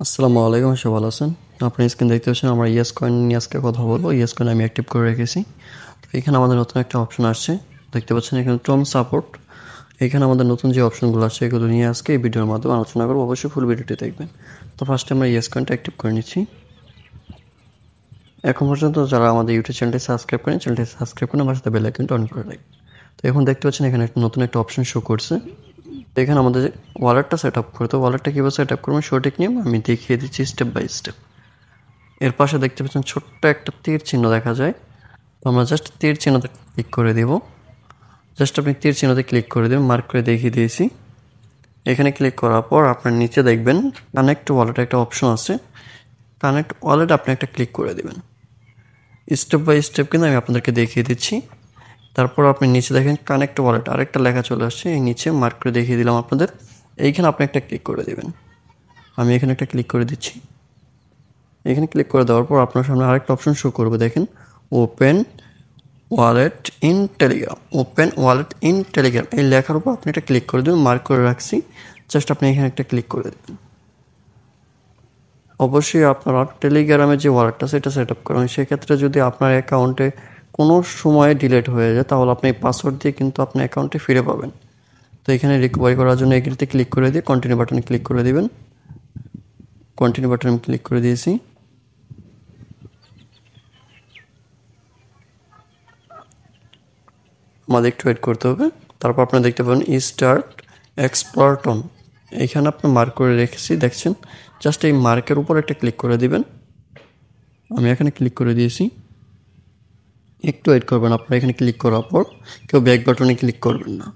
আসসালামু আলাইকুম, সবাই ভালো আছেন? আপনি স্ক্রিন দেখতে পাচ্ছেন, আমরা ইয়েস কয়েন নিয়ে আজকে কথা বলবো। ইয়েস কয়েন আমি অ্যাক্টিভ করে রেখেছি। তো এখানে আমাদের নতুন একটা অপশন আসছে, দেখতে পাচ্ছেন এখানে ট্রন সাপোর্ট। এখানে আমাদের নতুন যে অপশনগুলো আছে এগুলো নিয়ে আজকে এই ভিডিওর মাধ্যমে আলোচনা করবো। অবশ্যই ফুল ভিডিওটি দেখবেন। তো ফার্স্টে আমরা ইয়েস কয়েনটা অ্যাক্টিভ করে নিচ্ছি। এখন পর্যন্ত যারা আমাদের ইউটিউব চ্যানেলটি সাবস্ক্রাইব করেন, আমার সাথে বেল আইকনটা অন করে রাখবেন। তো এখন দেখতে পাচ্ছেন এখানে একটা নতুন একটা অপশন শো করছে। তো এখানে আমাদের ওয়ালেটটা সেট আপ করতে, ওয়ালেটটা কীভাবে সেট আপ করবেন সঠিক নিয়ম আমি দেখিয়ে দিচ্ছি স্টেপ বাই স্টেপ। এর পাশে দেখতে পাচ্ছেন ছোট্ট একটা তীর চিহ্ন দেখা যায়। তো আমরা জাস্ট তীর চিহ্নতে ক্লিক করে দেব। জাস্ট আপনি তীর চিহ্নতে ক্লিক করে দেবেন, মার্ক করে দেখিয়ে দিয়েছি। এখানে ক্লিক করার পর আপনার নিচে দেখবেন কানেক্ট ওয়ালেট একটা অপশন আছে। কানেক্ট ওয়ালেট আপনি একটা ক্লিক করে দেবেন। স্টেপ বাই স্টেপ কিন্তু আমি আপনাদেরকে দেখিয়ে দিচ্ছি। তারপর আপনি নিচে দেখেন কানেক্ট ওয়ালেট আরেকটা লেখা চলে আসছে, এই নিচে মার্ক করে দেখিয়ে দিলাম আপনাদের। এইখানে আপনি একটা ক্লিক করে দেবেন। আমি এখানে একটা ক্লিক করে দিচ্ছি। এখানে ক্লিক করে দেওয়ার পর আপনার সামনে আরেকটা অপশন শো করবে, দেখেন open wallet in Telegram. Open wallet in Telegram এই লেখার উপর আপনি একটা ক্লিক করে দেবেন, মার্ক করে রাখছি। জাস্ট আপনি এখানে একটা ক্লিক করে দেবেন। অবশ্যই আপনার টেলিগ্রামের যে ওয়ালেটটা সেটা সেট আপ করবেন। সেক্ষেত্রে যদি আপনার অ্যাকাউন্টে কোনো সময় ডিলেট হয়ে যায় তাহলে আপনি এই পাসওয়ার্ড দিয়ে কিন্তু আপনার অ্যাকাউন্টে ফিরে পাবেন। তো এখানে রিকভারি করার জন্য এগুলিতে ক্লিক করে দিয়ে কন্টিনিউ বাটনে ক্লিক করে দেবেন। কন্টিনিউ বাটনে আমি ক্লিক করে দিয়েছি। আমাদের একটু ওয়েট করতে হবে। তারপর আপনারা দেখতে পাবেন স্টার্ট এক্সপ্লোরট অন, এইখানে আপনি মার্ক করে রেখেছি দেখছেন। জাস্ট এই মার্কের উপর একটা ক্লিক করে দিবেন। আমি এখানে ক্লিক করে দিয়েছি। একটু ওয়েট করবেন। আপনারা এখানে ক্লিক করার পর কেউ ব্যাক বাটনে ক্লিক করবেন না।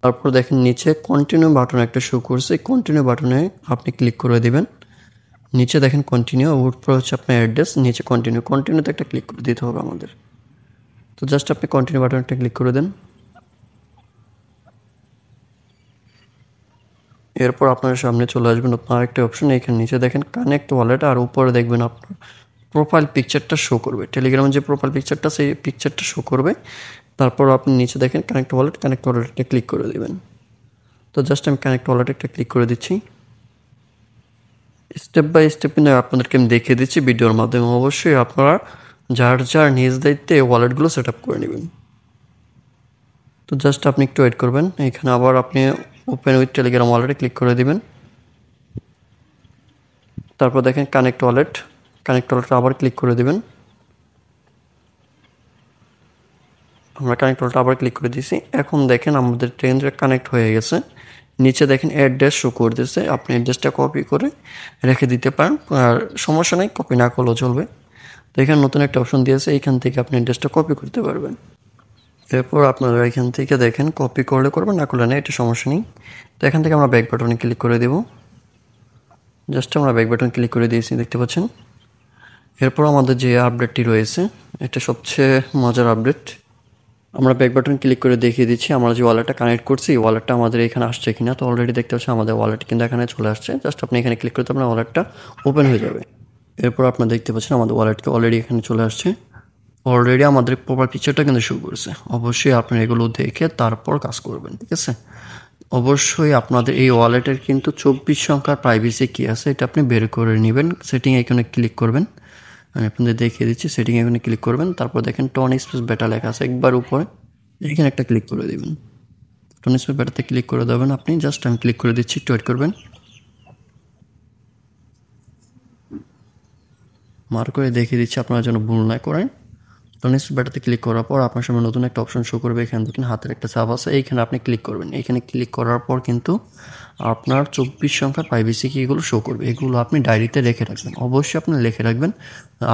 তারপর দেখেন নিচে কন্টিনিউ বাটন একটা শো করছে, কন্টিনিউ বাটনে আপনি ক্লিক করে দিবেন। নিচে দেখেন কন্টিনিউ, উপর হচ্ছে আপনার অ্যাড্রেস, নিচে কন্টিনিউ, কন্টিনিউতে একটা ক্লিক করে দিতে হবে আমাদের। তো জাস্ট আপনি কন্টিনিউ বাটন একটা ক্লিক করে দেন। এরপর আপনার সামনে চলে আসবেন আপনার আরেকটা অপশন, এখানে নিচে দেখেন কানেক্ট ওয়ালেট, আর উপরে দেখবেন আপনার প্রোফাইল পিকচারটা শো করবে। টেলিগ্রামের যে প্রোফাইল পিকচারটা সেই পিকচারটা শো করবে। তারপর আপনি নিচে দেখেন কানেক্ট ওয়ালেটটা ক্লিক করে দেবেন। তো জাস্ট আমি কানেক্ট ওয়ালেট একটা ক্লিক করে দিচ্ছি। স্টেপ বাই স্টেপ কিন্তু আপনাদেরকে আমি দেখিয়ে দিচ্ছি ভিডিওর মাধ্যমে। অবশ্যই আপনারা যার যার নিজ দায়িত্বে ওয়ালেটগুলো সেট আপ করে নেবেন। তো জাস্ট আপনি একটু ওয়েট করবেন। এখানে আবার আপনি ওপেন উইথ টেলিগ্রাম ওয়ালেটে ক্লিক করে দেবেন। তারপর দেখেন কানেক্ট ওয়ালেটটা আবার ক্লিক করে দেবেন। আমরা কানেক্ট ওয়ালেটটা আবার ক্লিক করে দিয়েছি। এখন দেখেন আমাদের ট্রেনটা কানেক্ট হয়ে গেছে। নিচে দেখেন অ্যাড্রেস শো করতেছে, আপনি অ্যাড্রেসটা কপি করে রেখে দিতে পারেন, আর সমস্যা নেই, কপি না করলেও চলবে। তো এখানে নতুন একটা অপশন দিয়েছে, এইখান থেকে আপনি অ্যাড্রেসটা কপি করতে পারবেন। এরপর আপনারা এখান থেকে দেখেন কপি করলে করবেন, না করলে না, এটা সমস্যা নেই। তো এখান থেকে আমরা ব্যাক বাটনে ক্লিক করে দেব। জাস্ট আমরা ব্যাক বাটন ক্লিক করে দিয়েছি, দেখতে পাচ্ছেন। এরপর আমাদের যে আপডেটটি রয়েছে এটা সবচেয়ে মজার আপডেট। আমরা ব্যাক বাটন ক্লিক করে দেখিয়ে দিচ্ছি আমরা যে ওয়ালেটটা কানেক্ট করছি ওয়ালেটটা আমাদের এখানে আসছে কিনা। তো অলরেডি দেখতে পাচ্ছি আমাদের ওয়ালেট কিন্তু এখানে চলে আসছে। জাস্ট আপনি এখানে ক্লিক করতে আপনার ওয়ালেটটা ওপেন হয়ে যাবে। এরপর আপনারা দেখতে পাচ্ছেন আমাদের ওয়ালেটকে অলরেডি এখানে চলে আসছে। অলরেডি আমাদের প্রোফাইল পিকচারটা কিন্তু শুরু করেছে। অবশ্যই আপনারা এগুলো দেখে তারপর কাজ করবেন, ঠিক আছে? অবশ্যই আপনাদের এই ওয়ালেটের কিন্তু 24 সংখ্যার প্রাইভেসি কী আছে এটা আপনি বের করে নেবেন। সেটিং এখানে ক্লিক করবেন, আমি আপনাদের দেখিয়ে দিচ্ছি। সেটিং এখানে ক্লিক করবেন, তারপর দেখেন টন স্পেস বেটা লেখা আছে একবার উপরে, এখানে একটা ক্লিক করে দেবেন। টন স্পেস বেটাতে ক্লিক করে দেবেন আপনি। জাস্ট আমি ক্লিক করে দিচ্ছি, একটু ওয়েট করবেন। মার্ক করে দেখিয়ে দিচ্ছি আপনারা যেন ভুল না করেন। টনিস ব্যাটাতে ক্লিক করার পর আপনার সামনে নতুন একটা অপশন শো করবে। এখানে দেখেন হাতের একটা ছাপ আছে, এইখানে আপনি ক্লিক করবেন। এখানে ক্লিক করার পর কিন্তু আপনার 24 সংখ্যার প্রাইভেসি কি এগুলো শো করবে। এগুলো আপনি ডায়েরিতে লিখে রাখবেন, অবশ্যই আপনি লিখে রাখবেন।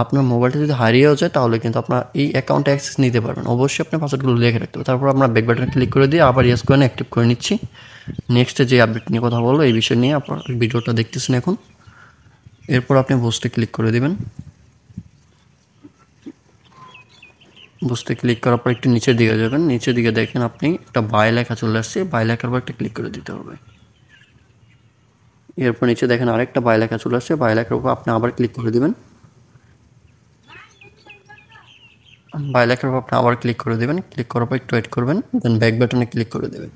আপনার মোবাইলটা যদি হারিয়েও যায় তাহলে কিন্তু আপনার এই অ্যাকাউন্টে অ্যাক্সেস নিতে পারবেন। অবশ্যই আপনি পাসওয়ার্ডগুলো লিখে রাখতে হবে। তারপর আমরা ব্যাক বাটনে ক্লিক করে দিয়ে আবার ইয়েস করে অ্যাক্টিভ করে নিচ্ছি। নেক্সটে যে আপডেট নিয়ে কথা বলবো এই বিষয় নিয়ে আপনার ভিডিওটা দেখতেছেন এখন। এরপর আপনি বুস্টে ক্লিক করে দেবেন। বুঝতে ক্লিক করার পর একটু নিচের দিকে যাবেন। নিচের দিকে দেখেন আপনি একটা বাই লেখা চলে আসছে, বাই লেখার পর একটা ক্লিক করে দিতে হবে। এরপর নিচে দেখেন আরেকটা বাই লেখা চলে আসছে, বাই লেখার উপর আপনি আবার ক্লিক করে দেবেন। বাই লেখার উপর আপনি আবার ক্লিক করে দেবেন। ক্লিক করার পর একটু ওয়েট করবেন, দেন ব্যাক বাটনে ক্লিক করে দেবেন।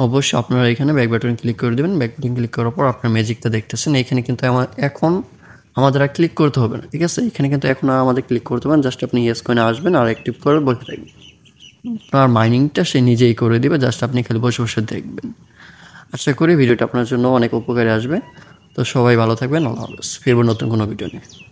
অবশ্যই আপনারা এখানে ব্যাক বাটন ক্লিক করে দেবেন। ব্যাক বাটন ক্লিক করার পর আপনার ম্যাজিকটা দেখতেছেন। এখানে কিন্তু এখন আমাদের আর ক্লিক করতে হবে না, ঠিক আছে? এখানে কিন্তু এখন আর আমাদের ক্লিক করতে হবে না, জাস্ট আপনি ইয়েস কয়েনে আসবেন আর অ্যাক্টিভ করে বসে থাকবেন। আপনার মাইনিংটা সে নিজেই করে দিবে, জাস্ট আপনি খালি বসে বসে দেখবেন। আশা করি ভিডিওটা আপনার জন্য অনেক উপকারে আসবে। তো সবাই ভালো থাকবেন, আল্লাহ হাফেজ। ফিরবো নতুন কোনো ভিডিও নিয়ে।